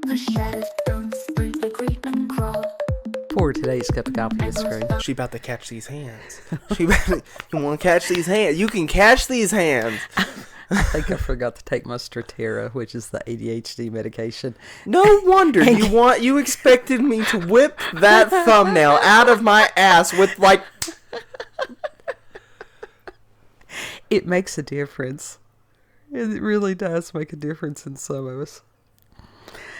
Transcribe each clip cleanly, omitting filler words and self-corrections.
the shadows, don't breathe the creep and crawl. For today's cup of coffee with Scream. She about to catch these hands. You want to catch these hands? You can catch these hands. I think I forgot to take my Strattera, which is the ADHD medication. No wonder you expected me to whip that thumbnail out of my ass with like. It makes a difference. It really does make a difference in some of us.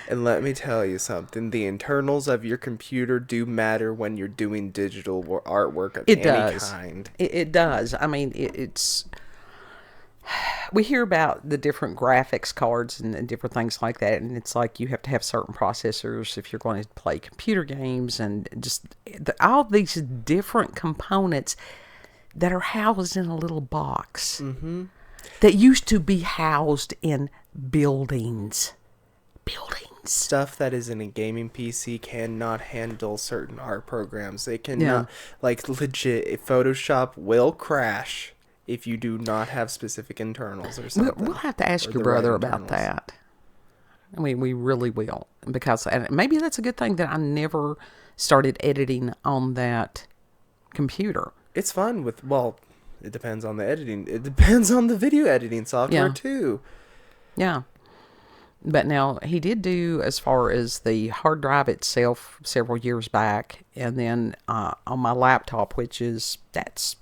And let me tell you something. The internals of your computer do matter when you're doing digital artwork of any kind. It does. I mean, it's... We hear about the different graphics cards and different things like that, and it's like you have to have certain processors if you're going to play computer games, and just all these different components that are housed in a little box that used to be housed in buildings. Stuff that is in a gaming PC cannot handle certain art programs. They cannot, like legit, Photoshop will crash if you do not have specific internals or something. We'll have to ask your brother about that. I mean, we really will. Because and maybe that's a good thing that I never started editing on that computer. It's fun with, well, it depends on the editing. It depends on the video editing software too. Yeah. But now, he did do as far as the hard drive itself several years back. And then on my laptop, that's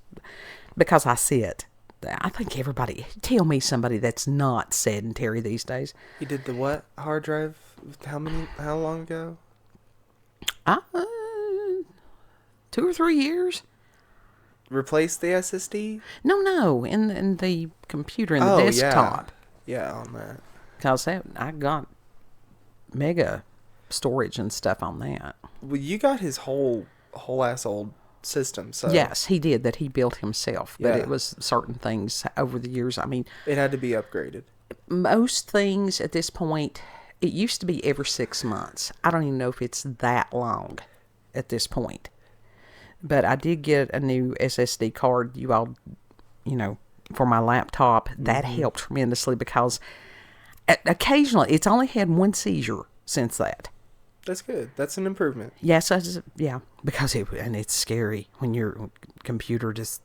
because I sit. I think everybody, tell me somebody that's not sedentary these days. He did the what? Hard drive? How long ago? 2 or 3 years. Replace the SSD? No, in the computer, in the desktop. Yeah, on that. Because I got mega storage and stuff on that. Well, you got his whole ass old system, so. Yes, he did, that he built himself. But it was certain things over the years. I mean, it had to be upgraded. Most things at this point, it used to be every 6 months. I don't even know if it's that long at this point. But I did get a new SSD card, for my laptop. That helped tremendously because occasionally it's only had one seizure since that. That's good. That's an improvement. Yes, because it's scary when your computer just...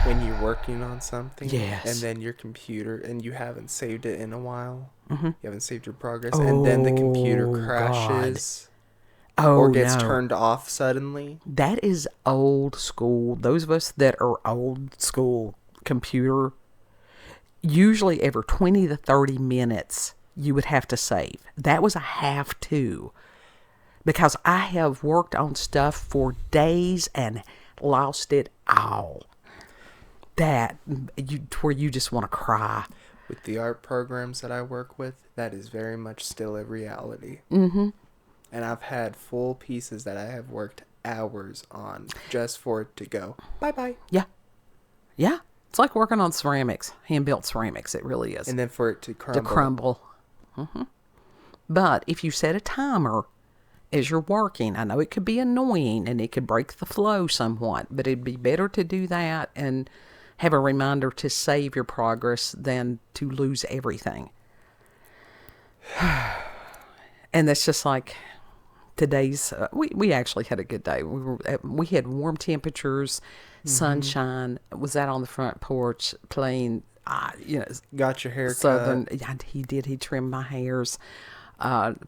When you're working on something, yes, and then your computer, and you haven't saved it in a while, you haven't saved your progress, and then the computer crashes. Or gets turned off suddenly. That is old school. Those of us that are old school computer, usually every 20 to 30 minutes, you would have to save. That was a have to. Because I have worked on stuff for days and lost it all. Where you just want to cry. With the art programs that I work with, that is very much still a reality. Mm-hmm. And I've had full pieces that I have worked hours on just for it to go bye-bye. Yeah. It's like working on ceramics, hand-built ceramics. It really is. And then for it to crumble. Mm-hmm. But if you set a timer as you're working, I know it could be annoying and it could break the flow somewhat, but it'd be better to do that and have a reminder to save your progress than to lose everything. And that's just like... Today's we actually had a good day. We had warm temperatures, sunshine. Was out on the front porch playing. Got your hair Southern. cut. Yeah, he did. He trimmed my hairs.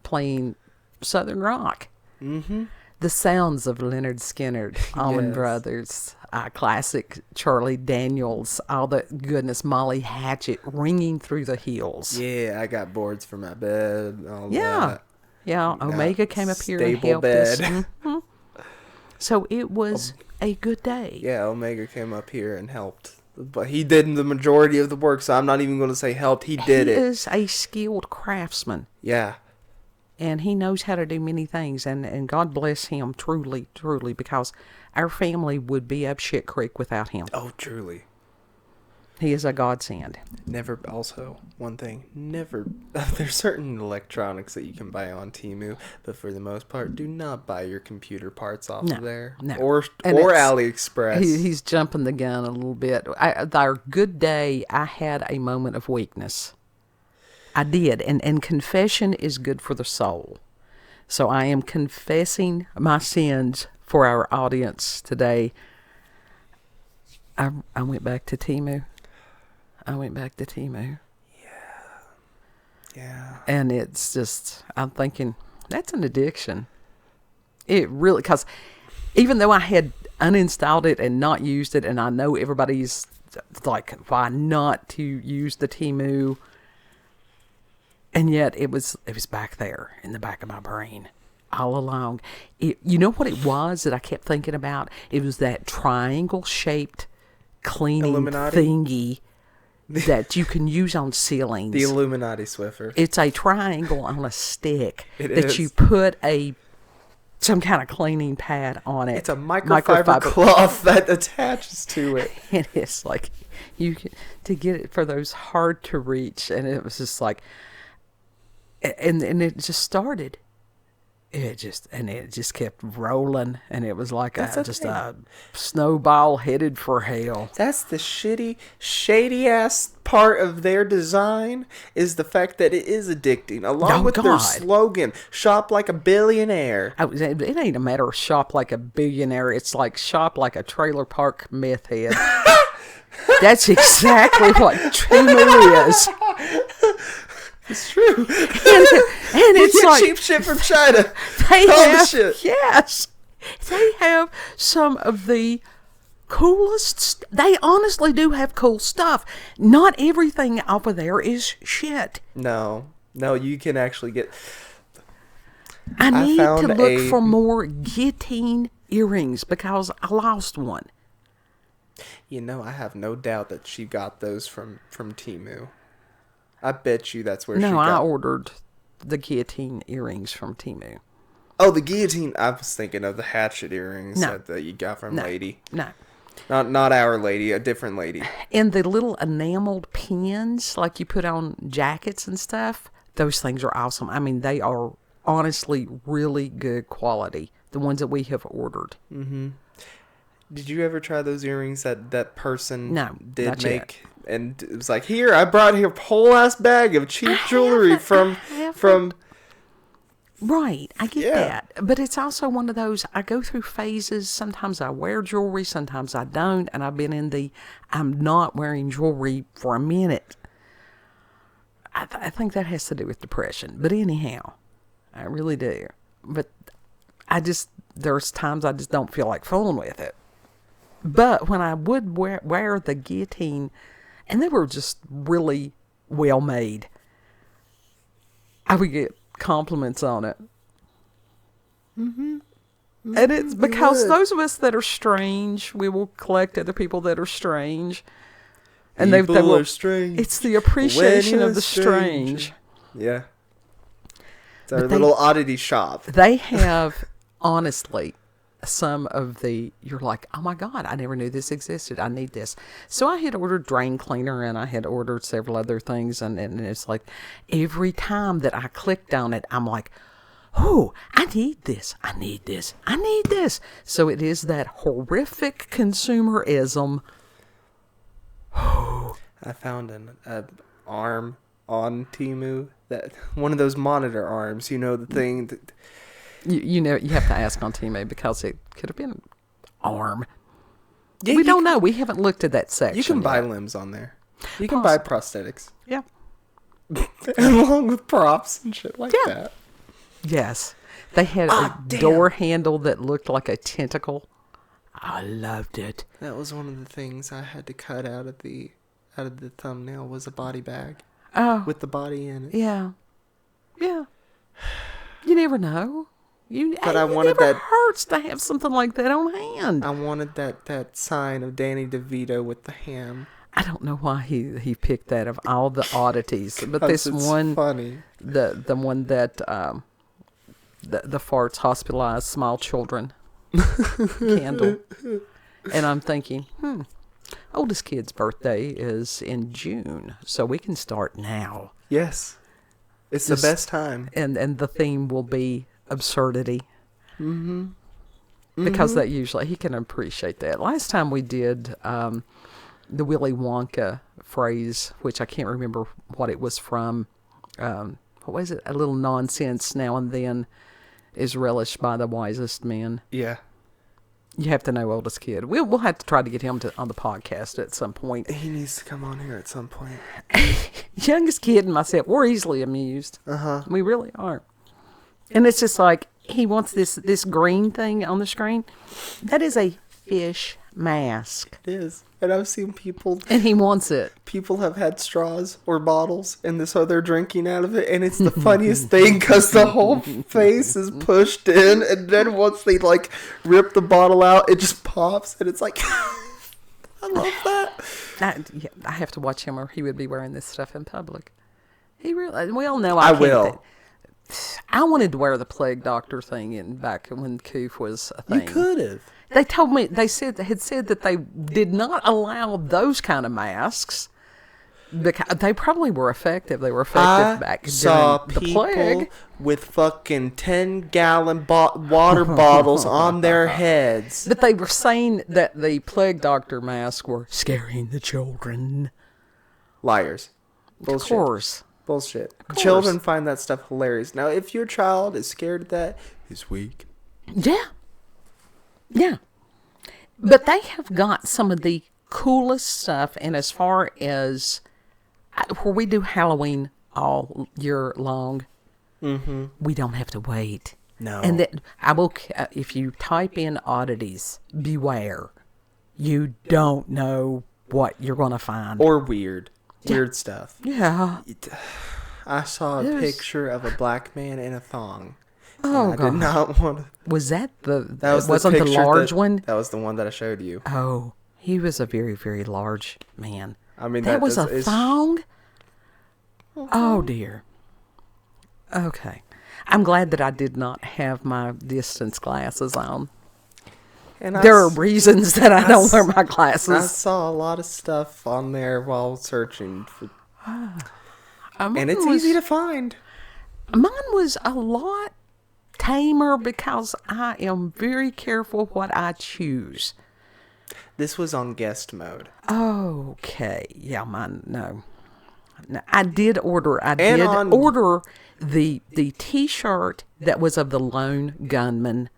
Playing Southern rock. Mm-hmm. The sounds of Leonard Skinner, Allman Brothers, classic Charlie Daniels, all that goodness. Molly Hatchet ringing through the hills. Yeah, I got boards for my bed. All that. Yeah, Omega came up here and helped us. Mm-hmm. So it was a good day. Yeah, Omega came up here and helped. But he did the majority of the work, so I'm not even going to say helped. He did it. He is a skilled craftsman. Yeah. And he knows how to do many things. And God bless him, truly, truly, because our family would be up shit creek without him. Oh, truly. He is a godsend. There's certain electronics that you can buy on Temu, but for the most part, do not buy your computer parts off of there. No. Or AliExpress. He's jumping the gun a little bit. Our good day, I had a moment of weakness. I did. And confession is good for the soul. So I am confessing my sins for our audience today. I went back to Temu. Yeah. And it's just, I'm thinking, that's an addiction. It really, because even though I had uninstalled it and not used it, and I know everybody's like, why not to use the Temu? And yet it was back there in the back of my brain all along. You know what it was that I kept thinking about? It was that triangle-shaped cleaning Illuminati? thingy that you can use on ceilings. The Illuminati Swiffer. It's a triangle on a stick It that is. you put some kind of cleaning pad on it. It's a microfiber cloth that attaches to it. And it's like to get it for those hard to reach, and it was just like, and it just started. It just kept rolling, and it was like a snowball headed for hell. That's the shady ass part of their design, is the fact that it is addicting. Along with their slogan, "Shop like a billionaire." It ain't a matter of shop like a billionaire. It's like shop like a trailer park meth head. That's exactly what Temu is. It's true. And it's like cheap shit from China. They All have, the shit. yes, they have some of the coolest. They honestly do have cool stuff. Not everything off of there is shit. No, you can actually get. I need to look for more guillotine earrings because I lost one. You know, I have no doubt that she got those from Temu. I bet you that's where she got. No, I ordered the guillotine earrings from Temu. Oh, the guillotine. I was thinking of the hatchet earrings that you got from Lady. No. Not our lady, a different lady. And the little enameled pins like you put on jackets and stuff, those things are awesome. I mean, they are honestly really good quality, the ones that we have ordered. Mm-hmm. Did you ever try those earrings that person did make? Yet. And it was like, here, I brought here a whole ass bag of cheap jewelry from. Right, I get that. But it's also one of those, I go through phases. Sometimes I wear jewelry, sometimes I don't. And I've been in I'm not wearing jewelry for a minute. I think that has to do with depression. But anyhow, I really do. But there's times I just don't feel like fooling with it. But when I would wear the guillotine, and they were just really well made, I would get compliments on it. Mm-hmm. And it's because those of us that are strange, we will collect other people that are strange. And they will, strange. It's the appreciation of the strange. Yeah. It's our little oddity shop. They have, honestly, some of you're like, oh my God, I never knew this existed. I need this. So I had ordered drain cleaner, and I had ordered several other things. And it's like every time that I clicked on it, I'm like, oh, I need this. I need this. I need this. So it is that horrific consumerism. I found an arm on Temu, that one of those monitor arms, the thing that... You know, you have to ask on Temu because it could have been an arm. Yeah, we don't know. We haven't looked at that section. You can buy limbs on there. You can buy prosthetics. Yeah. Along with props and shit like that. Yes. They had a door handle that looked like a tentacle. I loved it. That was one of the things I had to cut out of the thumbnail, was a body bag. Oh. With the body in it. Yeah. Yeah. You never know. But I wanted it never that. Hurts to have something like that on hand. I wanted that sign of Danny DeVito with the ham. I don't know why he picked that of all the oddities, but this one, funny. The one that the farts hospitalized small children candle, and I'm thinking, oldest kid's birthday is in June, so we can start now. Yes, it's the best time, and the theme will be absurdity. Mm-hmm. Because that usually, he can appreciate that. Last time we did the Willy Wonka phrase, which I can't remember what it was from. what was it? A little nonsense now and then is relished by the wisest men. Yeah. You have to know oldest kid. We'll have to try to get him on the podcast at some point. He needs to come on here at some point. Youngest kid and myself, we're easily amused. We really are. And it's just like, he wants this green thing on the screen. That is a fish mask. It is. And I've seen people... And he wants it. People have had straws or bottles, and so they're drinking out of it, and it's the funniest thing because the whole face is pushed in, and then once they like rip the bottle out, it just pops, and it's like, I love that. I have to watch him, or he would be wearing this stuff in public. He really. We all know I can't will. I wanted to wear the plague doctor thing back when Coof was a thing. You could have. They told me they had said that they did not allow those kind of masks because they probably were effective. They were effective back saw during the people plague. with fucking 10-gallon water bottles on their heads. But they were saying that the plague doctor masks were scaring the children. Liars. Bullshit. Of course. Bullshit. course. Children find that stuff hilarious. Now, if your child is scared of that, he's weak. Yeah. Yeah. But they have got some of the coolest stuff. And as far as where we do Halloween all year long, we don't have to wait. No. And that I will, if you type in oddities, beware. You don't know what you're going to find. Or weird. Weird stuff. Yeah. I saw a There's- picture of a black man in a thong. Oh, I God. did not want to. Was that That was wasn't the picture large one? That was the one that I showed you. Oh, he was a very, very large man. I mean, That was a is- thong? Oh, dear. Okay. I'm glad that I did not have my distance glasses on. And There are reasons that I don't wear my I glasses. saw a lot of stuff on there while searching, and Mine it's was- easy to find. Mine was a lot tamer because I am very careful what I choose. This was on guest mode. Okay. Yeah, mine, no. I did order on- order the t-shirt that was of the lone gunman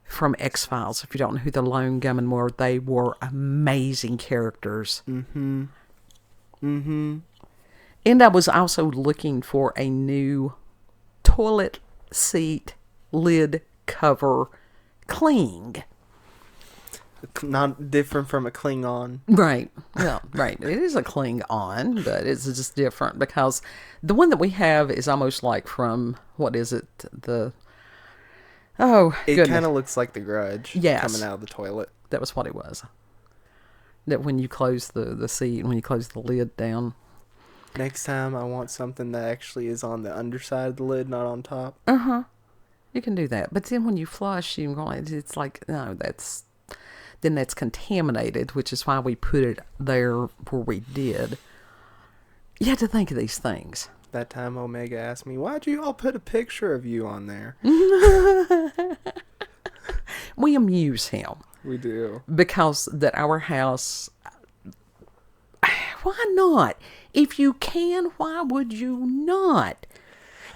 from X-Files. If you don't know who the lone gunmen were, they were amazing characters. And I was also looking for a new toilet seat lid cover cling. Not different from a Klingon. Right. Well, right. It is a Klingon, but it's just different because the one that we have is almost like from, what is it? It goodness. kind of looks like the Grudge Yes. coming out of the toilet. That was what it was. That when you close the seat, when you close the lid down. Next time, I want something that actually is on the underside of the lid, not on top. You can do that. But then when you flush, it's like, no, that's contaminated, which is why we put it there where we did. You have to think of these things. That time Omega asked me, why'd you all put a picture of you on there? We amuse him We do. because that our house, why not? If you can, why would you not?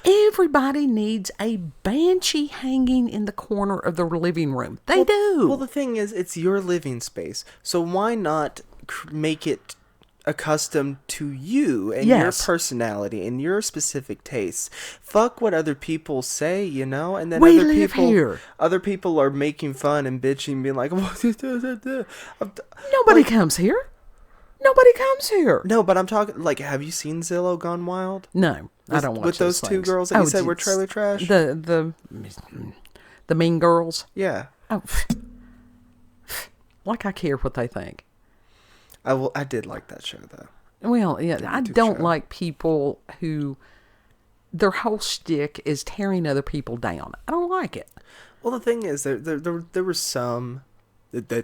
Everybody needs a banshee hanging in the corner of the living room. They do. Well, the thing is, it's your living space. So why not make it accustomed to you and your personality and your specific tastes? Fuck what other people say, you know? And then We other live people here. other people are making fun and bitching, being like, Nobody comes here. Nobody comes here. no, but I'm talking, like, have you seen Zillow Gone Wild? No, I don't watch with those two things. girls that you said were trailer trash? The mean girls. Yeah. Oh, like I care what they think. I did like that show, though. Well, yeah, I YouTube don't show. like people who their whole shtick is tearing other people down. I don't like it. Well, the thing is, there were some... There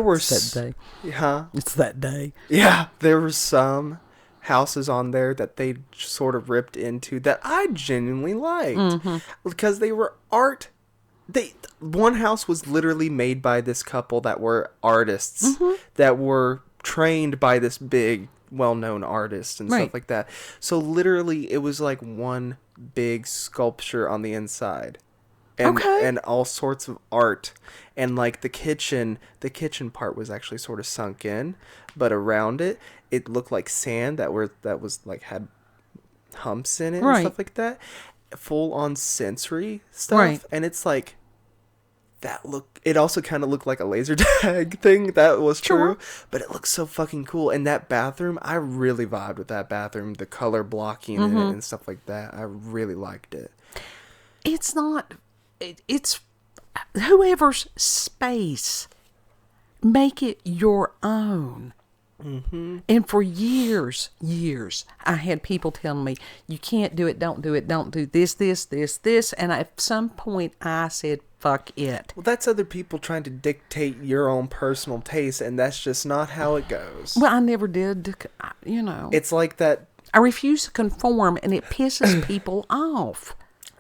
were... It's that day. Huh? It's that day. Yeah, there were some houses on there that they sort of ripped into that I genuinely liked because they were art. One house was literally made by this couple that were artists that were trained by this big well-known artists and Right. stuff like that. So literally, it was like one big sculpture on the inside, and Okay. and all sorts of art, and like the kitchen part was actually sort of sunk in, but around it, it looked like sand that was like had humps in it and Right. stuff like that, full on sensory stuff, Right. and it's like. It also kind of looked like a laser tag thing. That was Sure. true. But it looks so fucking cool. And that bathroom, I really vibed with that bathroom. The color blocking in it and stuff like that. I really liked it. It's not, it's whoever's space. Make it your own. And for years, I had people telling me, you can't do it, don't do this. And at some point, I said, fuck it. Well, that's other people trying to dictate your own personal taste, and that's just not how it goes. Well, I never did, It's like that. I refuse to conform, and it pisses people off.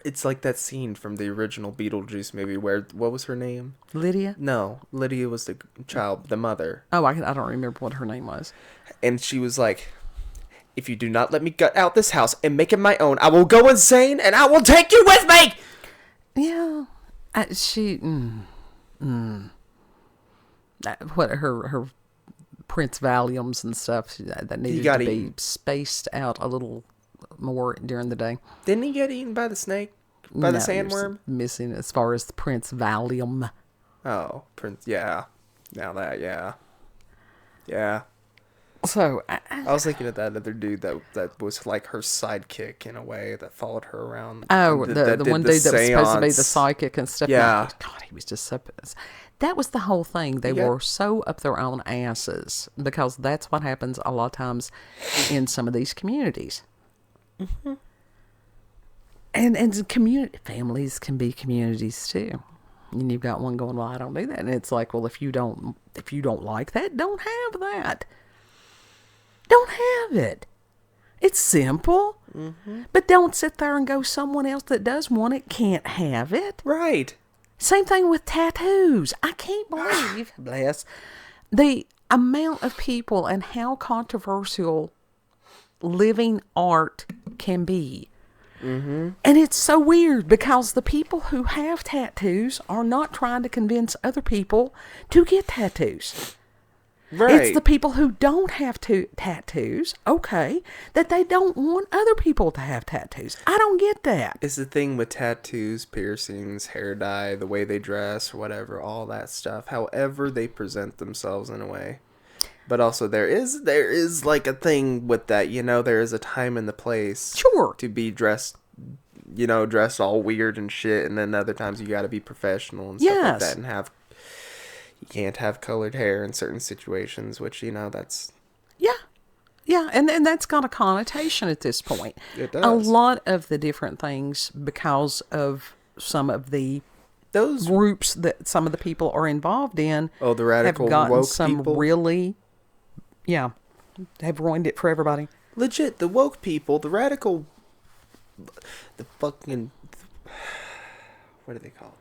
It's like that scene from the original Beetlejuice movie where, what was her name? Lydia? No, Lydia was the child, the mother. Oh, I don't remember what her name was. And she was like, if you do not let me gut out this house and make it my own, I will go insane and I will take you with me! Yeah. What her Prince Valiums and stuff that needed to be spaced out a little more during the day. Didn't he get eaten by the snake? By the No, sandworm? there's missing as far as the Prince Valium. Oh, Prince, yeah. Now that, yeah. Yeah. So I was thinking of that other dude that was like her sidekick in a way that followed her around. oh, that the did one dude that was supposed to be the seance. psychic and stuff. Yeah. God, he was just so. That was the whole thing. They were so up their own asses because that's what happens a lot of times in some of these communities. Mm-hmm. And families can be communities too. And you've got one going, well, I don't do that, and it's like, well, if you don't like that, don't have that. Don't have it. It's simple. Mm-hmm. But don't sit there and go, someone else that does want it can't have it. Right. Same thing with tattoos. I can't believe, bless, the amount of people and how controversial living art can be. Mm-hmm. And it's so weird because the people who have tattoos are not trying to convince other people to get tattoos. Right. It's the people who don't have tattoos, okay, that they don't want other people to have tattoos. I don't get that. It's the thing with tattoos, piercings, hair dye, the way they dress, or whatever, all that stuff. However they present themselves in a way. But also there is like a thing with that, there is a time and the place. Sure. To be dressed all weird and shit, and then other times you got to be professional and stuff like that, and you can't have colored hair in certain situations, which that's Yeah, and that's got a connotation at this point. It does. A lot of the different things, because of some of the those groups that some of the people are involved in, the radical have gotten woke some people. really, have ruined it for everybody. Legit, the woke people, the radical, the fucking, what do they call it?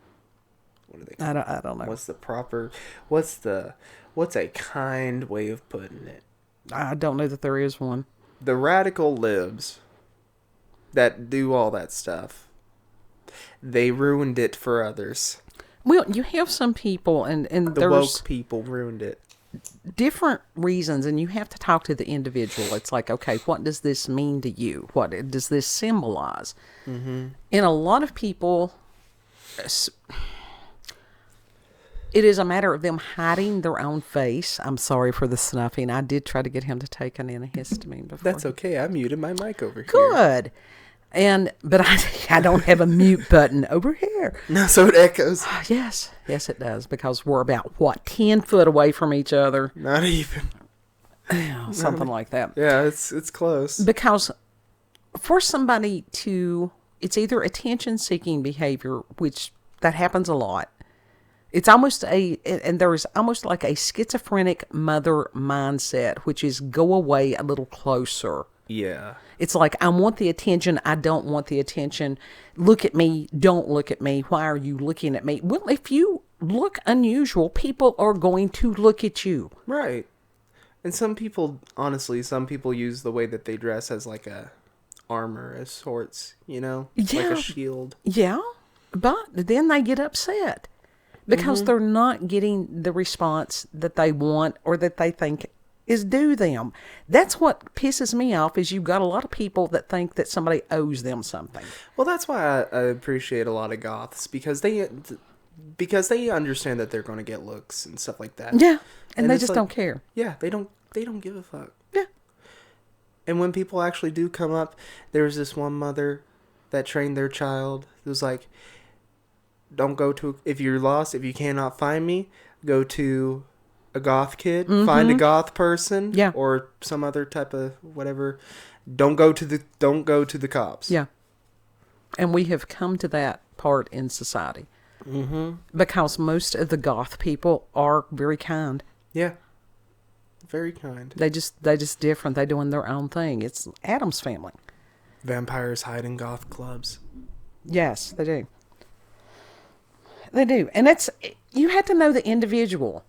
What do they call it? I don't know. What's a kind way of putting it? I don't know that there is one. The radical libs that do all that stuff, they ruined it for others. Well, you have some people, and The there's woke people ruined it. different reasons, and you have to talk to the individual. It's like, okay, what does this mean to you? What does this symbolize? Mm-hmm. And a lot of people, it is a matter of them hiding their own face. I'm sorry for the snuffing. I did try to get him to take an antihistamine before. That's okay. I muted my mic over here. Good. But I don't have a mute button over here. No, so it echoes. Yes, it does, because we're about 10 foot away from each other. Not even. Something like that. Yeah, it's close. Because for somebody it's either attention-seeking behavior, which that happens a lot. It's almost and there is almost like a schizophrenic mother mindset, which is go away a little closer. Yeah. It's like, I want the attention, I don't want the attention. Look at me, don't look at me. Why are you looking at me? Well, if you look unusual, people are going to look at you. Right. And some people, honestly, some people use the way that they dress as like a armor of sorts, you know? Like Yeah. a shield. Yeah, but then they get upset because they're not getting the response that they want or that they think is due them. That's what pisses me off is you've got a lot of people that think that somebody owes them something. Well, that's why I appreciate a lot of goths because they understand that they're going to get looks and stuff like that. Yeah, and they it's just like- don't care. Yeah, they don't give a fuck. Yeah. And when people actually do come up, there was this one mother that trained their child. It was like, don't go to, if you're lost, if you cannot find me, go to a goth kid, find a goth person, Yeah. or some other type of whatever. Don't go to the cops. Yeah. And we have come to that part in society. Mm-hmm. Because most of the goth people are very kind. Yeah. Very kind. They just different. They doing their own thing. It's Addams Family. Vampires hide in goth clubs. Yes, they do. They do. And you have to know the individual.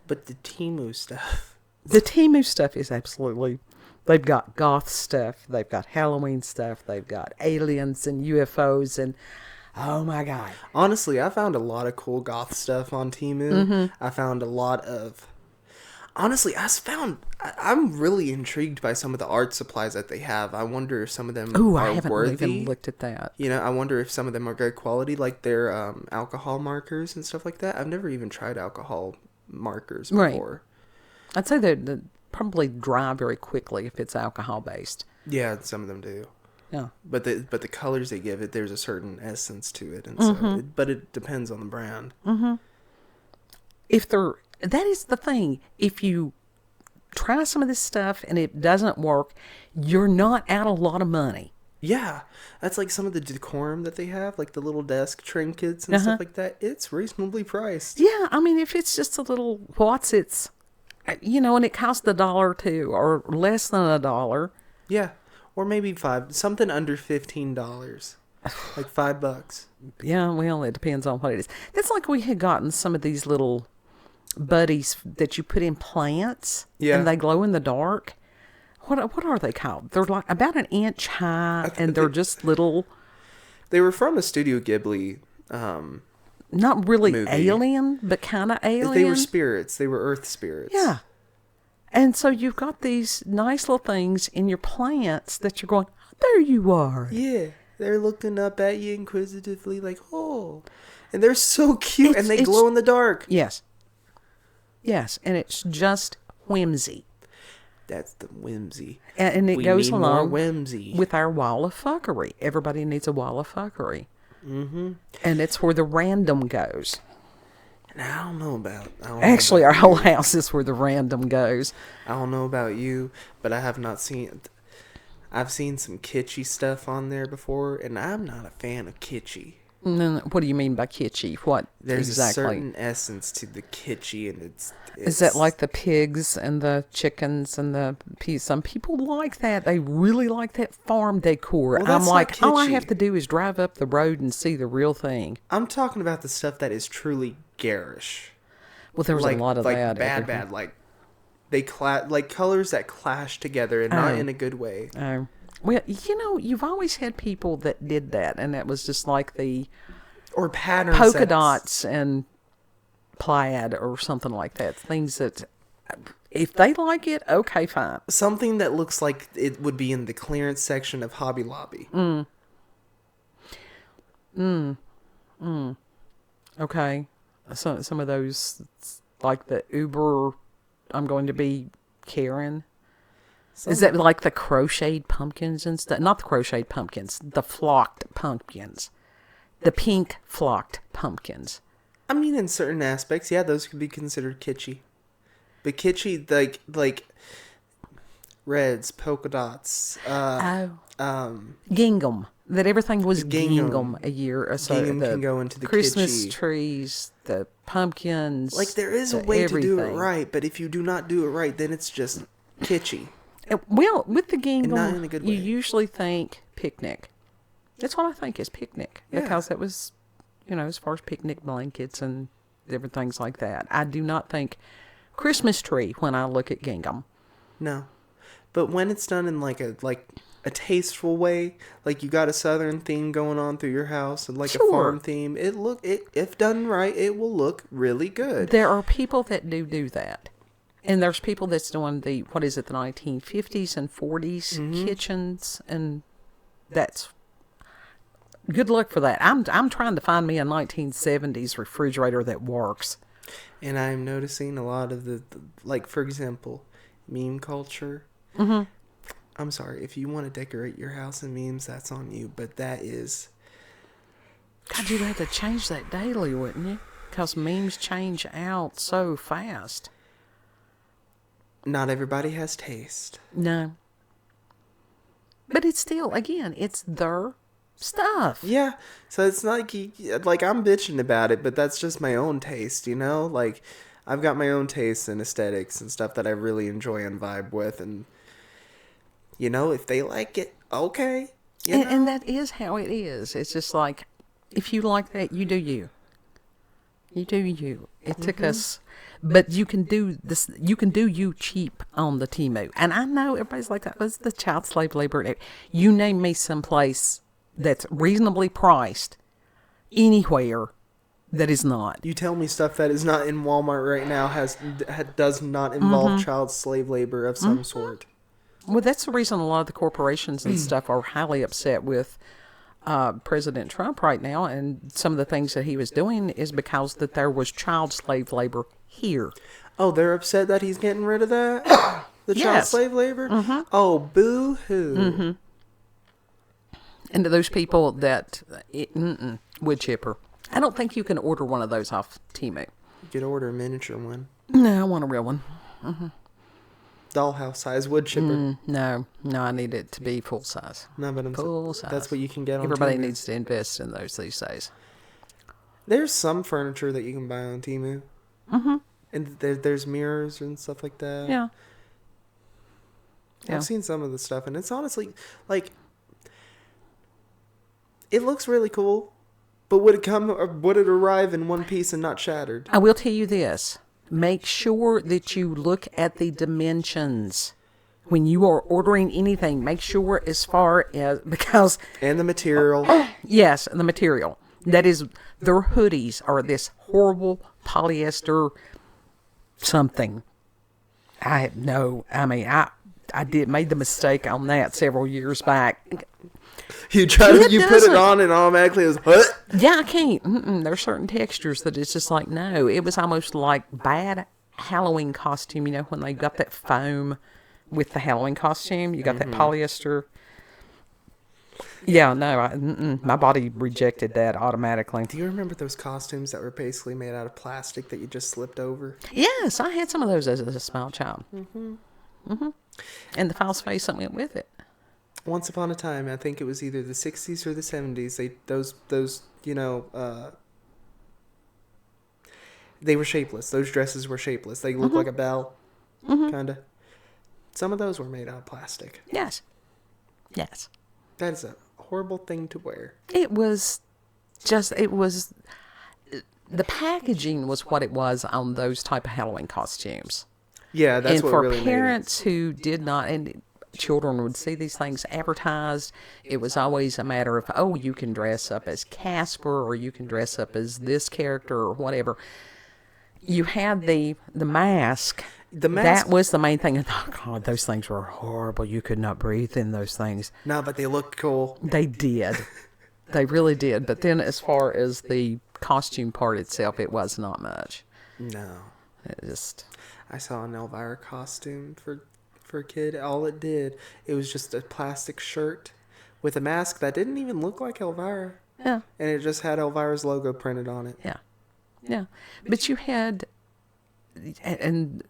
But the Temu stuff. The Temu stuff is absolutely... They've got goth stuff. They've got Halloween stuff. They've got aliens and UFOs and... Oh my God. Honestly, I found a lot of cool goth stuff on Temu. I found a lot of... Honestly, I'm really intrigued by some of the art supplies that they have. I wonder if some of them Ooh, are I haven't worthy. even looked at that. You know, I wonder if some of them are good quality, like their alcohol markers and stuff like that. I've never even tried alcohol markers before. Right. I'd say they probably dry very quickly if it's alcohol based. Yeah, some of them do. Yeah. But the colors they give it, there's a certain essence to it, and but it depends on the brand. That is the thing. If you try some of this stuff and it doesn't work, you're not out a lot of money. Yeah, that's like some of the decorum that they have, like the little desk trinkets and stuff like that. It's reasonably priced. Yeah, I mean, if it's just a little it's, and it costs $1 or $2 or less than $1. Yeah, or maybe something under $15, like $5. Yeah, well, it depends on what it is. That's like we had gotten some of these little buddies that you put in plants, and they glow in the dark. What are they called? They're like about an inch high, and they're just little. They were from a Studio Ghibli. Not really movie. Alien, but kind of alien. They were spirits. They were earth spirits. Yeah. And so you've got these nice little things in your plants that you're going, there you are. Yeah. They're looking up at you inquisitively like, oh. And they're so cute, and they glow in the dark. Yes. Yes, and it's just whimsy. That's the whimsy. And it goes need along more whimsy. with our wall of fuckery. Everybody needs a wall of fuckery. Mm-hmm. And it's where the random goes. And I don't know about... Actually, our whole house is where the random goes. I don't know about you, but I have not seen... I've seen some kitschy stuff on there before, and I'm not a fan of kitschy. What do you mean by kitschy? What There's exactly? a certain essence to the kitschy, and it's Is that like the pigs and the chickens and the peas? Some people like that. They really like that farm decor. Well, I'm that's like, not all I kitschy. have to do is drive up the road and see the real thing. I'm talking about the stuff that is truly garish. Well, there was a lot of like that. bad, like they like colors that clash together and not in a good way. Well, you've always had people that did that, and it was just like the Or pattern polka sets. dots and plaid or something like that. Things that, if they like it, okay, fine. Something that looks like it would be in the clearance section of Hobby Lobby. Okay. Some of those, like the Uber, I'm going to be Karen. Is that like the crocheted pumpkins and stuff? Not the crocheted pumpkins, the flocked pumpkins. The pink flocked pumpkins. I mean, in certain aspects, yeah, those could be considered kitschy. But kitschy, like reds, polka dots, gingham. That everything was Gingham. gingham a year or so. Gingham The can go into the Christmas kitschy. trees, the pumpkins. Like, there is a way to do it everything. right, but if you do not do it right, then it's just kitschy. Well, with the not gingham, in a good you way. usually think picnic. That's what I think is picnic. Yeah. Because it was, as far as picnic blankets and different things like that. I do not think Christmas tree when I look at gingham. No. But when it's done in like a tasteful way, like you got a southern theme going on through your house and like a farm theme, if done right, it will look really good. There are people that do that. And there's people that's doing the 1950s and 40s kitchens, and that's good luck for that. I'm trying to find me a 1970s refrigerator that works. And I'm noticing a lot of the like, for example, meme culture. I'm sorry, if you want to decorate your house in memes, that's on you. But that is... God, you'd have to change that daily, wouldn't you? Because memes change out so fast. Not everybody has taste. No. But it's still, again, it's their stuff. Yeah, so it's not like I'm bitching about it, but that's just my own taste, you know? Like, I've got my own tastes and aesthetics and stuff that I really enjoy and vibe with, and... You know, if they like it, okay. And that is how it is. It's just like, if you like that, you do you. You do you. It took us, but you can do this. You can do you cheap on the Temu. And I know everybody's like, that was the child slave labor. You name me someplace that's reasonably priced anywhere that is not. You tell me stuff that is not in Walmart right now does not involve child slave labor of some sort. Well, that's the reason a lot of the corporations and stuff are highly upset with President Trump right now, and some of the things that he was doing is because that there was child slave labor here. Oh, they're upset that he's getting rid of that? The child slave labor? Oh, boo-hoo. And to those people that, wood chipper. I don't think you can order one of those off Temu. You could order a miniature one. No, I want a real one. Dollhouse size wood chipper. No, I need it to be full size. No, but full size. That's what you can get on Everybody Temu. needs to invest in those these days. There's some furniture that you can buy on Temu. And there's mirrors and stuff like that. Yeah. I've seen some of the stuff, and it's honestly, like, it looks really cool, but would it arrive in one piece and not shattered? I will tell you this. Make sure that you look at the dimensions when you are ordering anything. Make sure as far as, because... And the material. Yes, the material. That is, their hoodies are this horrible polyester something. I made the mistake on that several years back. You put it on and automatically it was, what? Yeah, I can't. There's certain textures that it's just like, no. It was almost like bad Halloween costume, you know, when they got that foam with the Halloween costume. You got that polyester. Yeah, no, my body rejected that automatically. Do you remember those costumes that were basically made out of plastic that you just slipped over? Yes, I had some of those as a small child. And the false face that went with it. Once upon a time, I think it was either the 60s or the 70s, those they were shapeless. Those dresses were shapeless. They looked like a bell, kind of. Some of those were made out of plastic. Yes. That is a horrible thing to wear. It was, the packaging was what it was on those type of Halloween costumes. Yeah, that's and what for really parents who did not, and children would see these things advertised, it was always a matter of, oh, you can dress up as Casper, or you can dress up as this character, or whatever. You had the mask. The mask. That was the main thing. Oh, God, those things were horrible. You could not breathe in those things. No, but they looked cool. They did. They really did. But then as far as the costume part itself, it was not much. No. It just... I saw an Elvira costume for a kid. All it did, it was just a plastic shirt with a mask that didn't even look like Elvira. Yeah. And it just had Elvira's logo printed on it. Yeah. But you had... And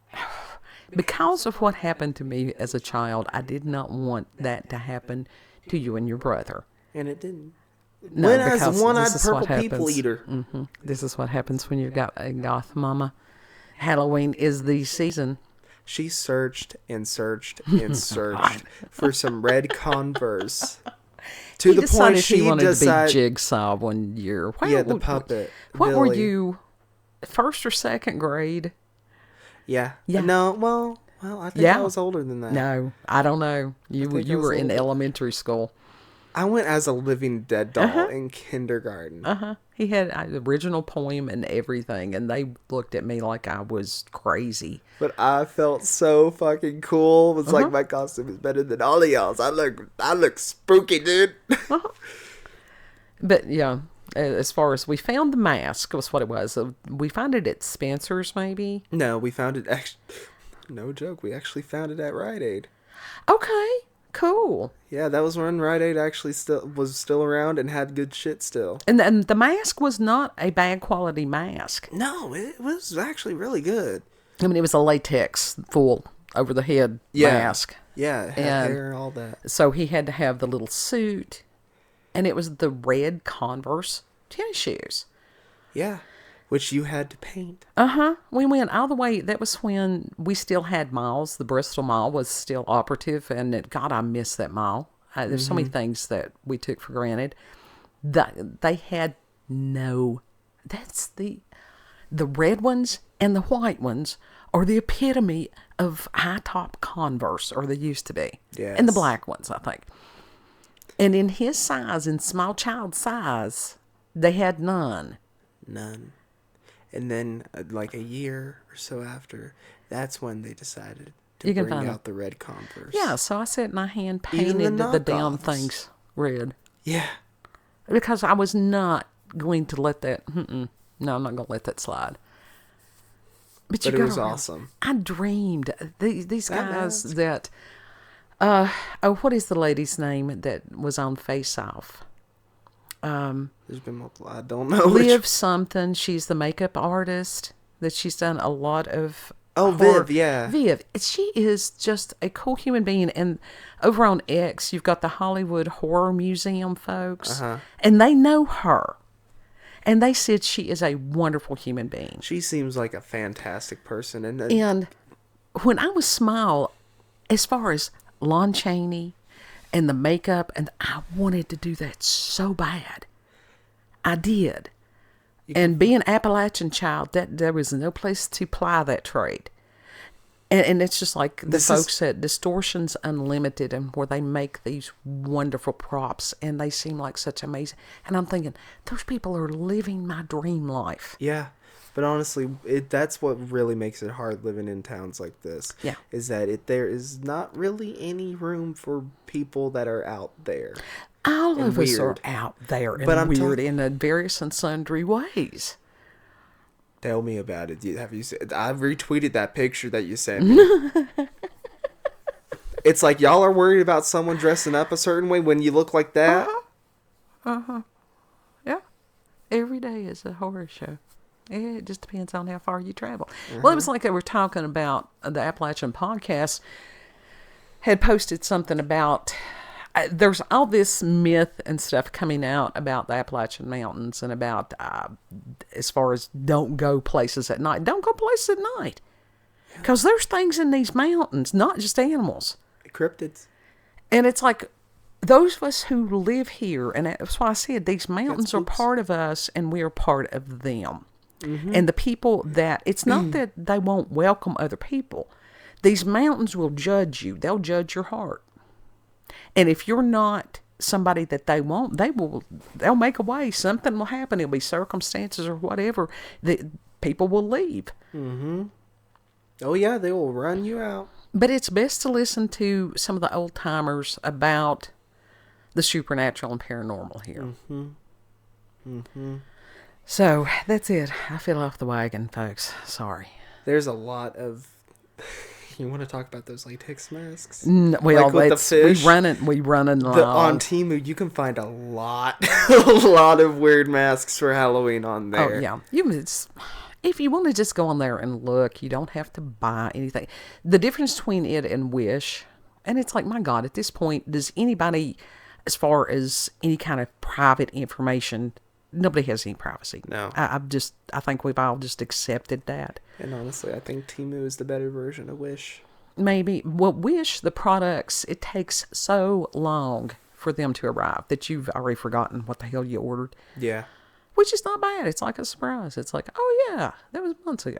because of what happened to me as a child, I did not want that to happen to you and your brother. And it didn't. No, when as because a one-eyed this is what purple people happens. eater. This is what happens when you've got a goth mama. Halloween is the season. She searched and searched and searched for some red Converse. To the point she wanted decided to be Jigsaw one year. The puppet. What Billy. were you, first or second grade? Yeah. Yeah. No, well, I think Yeah. I was older than that. No, I don't know. You think I you was were a in little bit- elementary school. I went as a living dead doll in kindergarten. He had the original poem and everything, and they looked at me like I was crazy. But I felt so fucking cool. It was like my costume is better than all of y'all's. I look spooky, dude. But yeah, as far as we found the mask was what it was. We found it at Spencer's, maybe. No, we found it no joke. We actually found it at Rite Aid. Okay, cool. Yeah, that was when Rite Aid actually was still around and had good shit still. And the mask was not a bad quality mask. No, it was actually really good. I mean, it was a latex full over the head mask. Yeah, it had And hair and all that. so he had to have the little suit, and it was the red Converse tennis shoes. Yeah, which you had to paint. We went all the way. That was when we still had malls. The Bristol Mall was still operative, and God, I miss that mall. There's so many things that we took for granted. They had no. That's the red ones and the white ones are the epitome of high top Converse, or they used to be. Yes. And the black ones, I think. And in his size, in small child size, they had none. None. And then, like a year or so after, that's when they decided to bring out the red Converse. Yeah, so I sat and I hand Even painted the the damn knockoffs. things red. Yeah. Because I was not going to let that, no, I'm not going to let that slide. But But you it was gotta awesome. I dreamed, these That guys mask. that, what is the lady's name that was on Face Off? There's been multiple. I don't know. Liv something, she's the makeup artist, that she's done a lot of Oh, horror. Viv, yeah. Viv. She is just a cool human being. And over on X, you've got the Hollywood Horror Museum folks. And they know her. And they said she is a wonderful human being. She seems like a fantastic person. And when I was small, as far as Lon Chaney and the makeup, and I wanted to do that so bad. I did. And being an Appalachian child, that there was no place to ply that trade. And it's just like the folks at Distortions Unlimited, and where they make these wonderful props, and they seem like such amazing. And I'm thinking, those people are living my dream life. Yeah. But honestly, that's what really makes it hard living in towns like this. Yeah. Is that there is not really any room for people that are out there. All of us are weird. out there and But I'm weird in various and sundry ways. Tell me about it. Have you seen? I retweeted that picture that you sent me. It's like y'all are worried about someone dressing up a certain way when you look like that. Yeah. Every day is a horror show. It just depends on how far you travel. Well, it was like they were talking about the Appalachian podcast had posted something about there's all this myth and stuff coming out about the Appalachian Mountains and about as far as don't go places at night. Don't go places at night. Because there's things in these mountains, not just animals. Cryptids. And it's like those of us who live here, and that's why I said these mountains are part of us and we are part of them. And the people that, it's not that they won't welcome other people. These mountains will judge you. They'll judge your heart. And if you're not somebody that they want, they'll make a way. Something will happen. It'll be circumstances or whatever. The people will leave. Oh yeah, they will run you out. But it's best to listen to some of the old timers about the supernatural and paranormal here. So that's it. I fell off the wagon, folks. Sorry. There's a lot of. You want to talk about those latex masks? Well, Like with the fish? we running long. On Temu, you can find a lot, a lot of weird masks for Halloween on there. Oh yeah, if you want to just go on there and look, you don't have to buy anything. The difference between it and Wish, and it's like, my God, at this point, does anybody, as far as any kind of private information, nobody has any privacy. No. I think we've all just accepted that. And honestly, I think Temu is the better version of Wish. Maybe. Well, Wish, the products, it takes so long for them to arrive that you've already forgotten what the hell you ordered. Yeah. Which is not bad. It's like a surprise. It's like, oh yeah, that was months ago.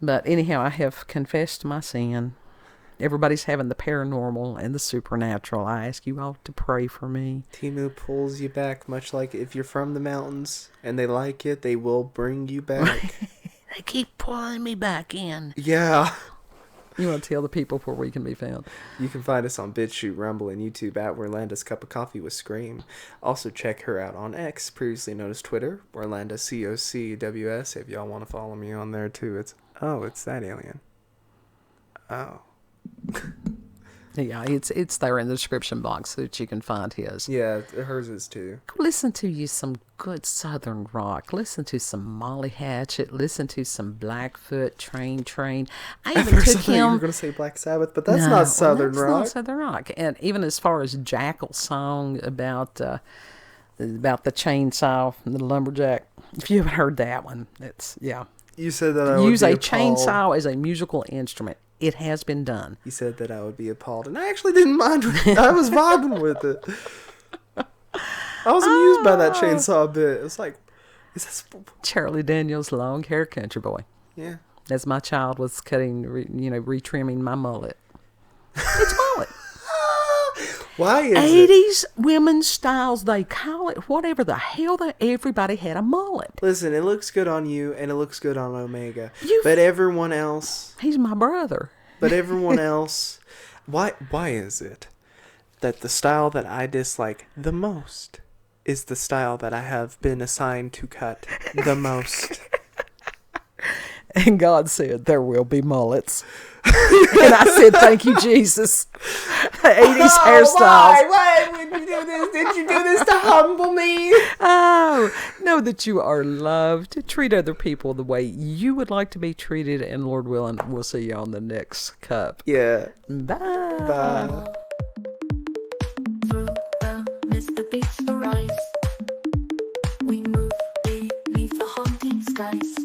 But anyhow, I have confessed my sin. Everybody's having the paranormal and the supernatural. I ask you all to pray for me. Timu pulls you back, much like if you're from the mountains and they like it, they will bring you back. They keep pulling me back in. Yeah. You want to tell the people where we can be found? You can find us on BitChute, Rumble, and YouTube at Orlanda's Cup of Coffee with Scream. Also check her out on X, previously known as Twitter, Orlanda COCWS. If y'all want to follow me on there too, it's that alien. Oh. Yeah, it's there in the description box so that you can find his. Yeah, hers is too. Go listen to you some good Southern rock. Listen to some Molly Hatchet. Listen to some Blackfoot, Train. I even First, took I thought you him. were going to say Black Sabbath, but that's not Southern rock. Not Southern rock. And even as far as Jackal's song about the chainsaw and the lumberjack, if you haven't heard that one, it's You said that I would use be a appalled. chainsaw as a musical instrument. It has been done. You said that I would be appalled, and I actually didn't mind. I was vibing with it. I was amused by that chainsaw bit. It's like, is this... Charlie Daniels' long hair country boy. Yeah. As my child was retrimming my mullet. It's mullet. Why is it? 80s women's styles, they call it whatever the hell. Everybody had a mullet. Listen, it looks good on you, and it looks good on Omega. But everyone else... He's my brother. But everyone else... Why is it that the style that I dislike the most is the style that I have been assigned to cut the most? And God said, there will be mullets. And I said, thank you, Jesus. The 80s hairstyles. Why would you do this? Did you do this to humble me? Oh, know that you are loved. Treat other people the way you would like to be treated. And Lord willing, we'll see you on the next cup. Yeah. Bye. Bye. Through the mist that beats the rise, we move beneath the haunting skies.